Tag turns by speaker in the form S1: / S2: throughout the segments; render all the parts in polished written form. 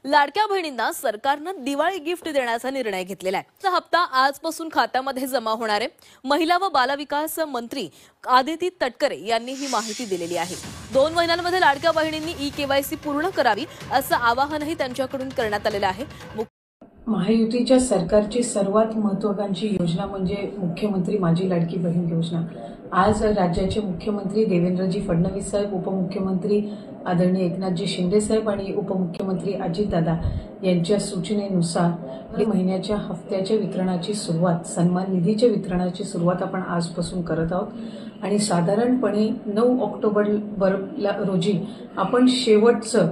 S1: लाडक्या बहिणींना सरकारनं दिवाळी गिफ्ट देण्याचा निर्णय घेतलेला आहे। हा हप्ता आजपासून खात्यामध्ये जमा होणार आहे। महिला व बालविकास मंत्री आदिती तटकरे यांनी ही माहिती दिलेली आहे। 2 महिन्यांमध्ये लाडक्या बहिणींनी ई-केवायसी पूर्ण करावी असं आवाहनही त्यांच्याकडून करण्यात आलेलं आहे।
S2: महायुतीच्या सरकारची सर्वात महत्त्वाकांक्षी योजना म्हणजे मुख्यमंत्री माझी लाडकी बहीण योजना। आज राज्याचे मुख्यमंत्री देवेंद्रजी फडणवीस साहेब, उपमुख्यमंत्री आदरणीय एकनाथजी शिंदे साहेब आणि उपमुख्यमंत्री अजितदादा यांच्या सूचनेनुसार महिन्याच्या हप्त्याच्या वितरणाची सुरुवात, सन्मान निधीच्या वितरणाची सुरुवात आपण आजपासून करत आहोत आणि साधारणपणे 9 ऑक्टोबर रोजी आपण शेवटचं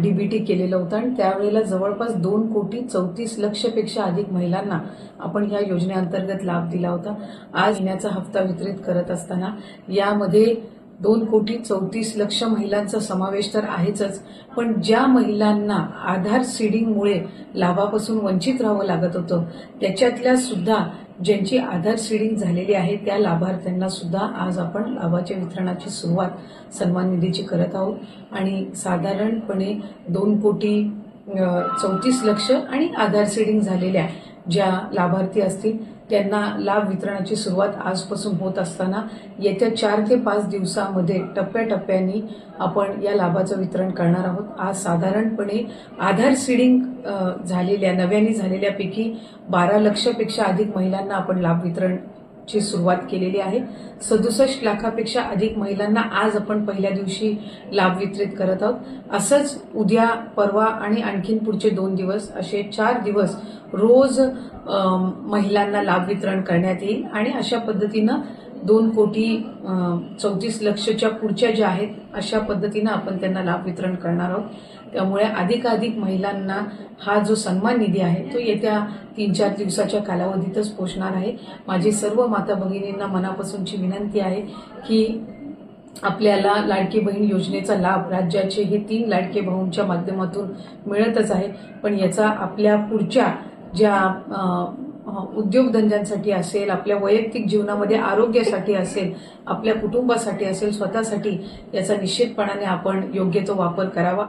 S2: डीबीटी केलेलं होतं आणि त्यावेळेला जवळपास 2,34,00,000 पेक्षा अधिक महिलांना आपण ह्या योजनेअंतर्गत लाभ दिला होता। आज महिन्याचा हप्ता वितरित करत असताना यामध्ये 2,34,00,000 महिलांचा समावेश तर आहेच, पण ज्या महिलांना आधार सीडिंगमुळे लाभापासून वंचित राहावं लागत होतं त्याच्यातल्या सुद्धा ज्यांची आधार सीडिंग झालेली आहे त्या लाभार्थ्यांना सुद्धा आज आपण लाभाच्या वितरणाची सुरुवात सन्मान निधीची करत आहोत आणि साधारणपणे 2,34,00,000 आणि आधार सीडिंग झालेल्या ज्या लाभार्थी असतील त्यांना लाभ वितरणाची सुरुवात आजपासून होत असताना येत्या 4 ते 5 दिवसांमध्ये टप्प्याटप्प्याने आपण या लाभाचं वितरण करणार आहोत। आज साधारणपणे आधार सीडिंग झालेल्या नव्याने झालेल्यापैकी 12 लाखापेक्षा अधिक महिलांना आपण लाभ वितरणची सुरुवात केलेली आहे। 67 लाखापेक्षा अधिक महिलांना आज आपण पहिल्या दिवशी लाभ वितरित करत आहोत। असंच उद्या, परवा आणि आणखीन पुढचे 2 दिवस असे 4 दिवस रोज महिलांना लाभ वितरण करण्यात येईल आणि अशा पद्धतीनं 2,34,00,000च्या पुढच्या ज्या आहेत अशा पद्धतीनं आपण त्यांना लाभ वितरण करणार आहोत। त्यामुळे अधिकाधिक महिलांना हा जो सन्मान निधी आहे तो येत्या 3-4 दिवसाच्या कालावधीतच पोहोचणार आहे। माझी सर्व माता भगिनींना मनापासूनची विनंती आहे की आपल्याला लाडकी बहीण योजनेचा लाभ राज्याचे हे 3 लाडके भाऊंच्या माध्यमातून मिळतच आहे, पण याचा आपल्या पुढच्या ज्या उद्योगधंद्यांसाठी असेल, आपल्या वैयक्तिक जीवनामध्ये आरोग्यासाठी असेल, आपल्या कुटुंबासाठी असेल, स्वतःसाठी याचा निश्चितपणाने आपण योग्य तो वापर करावा।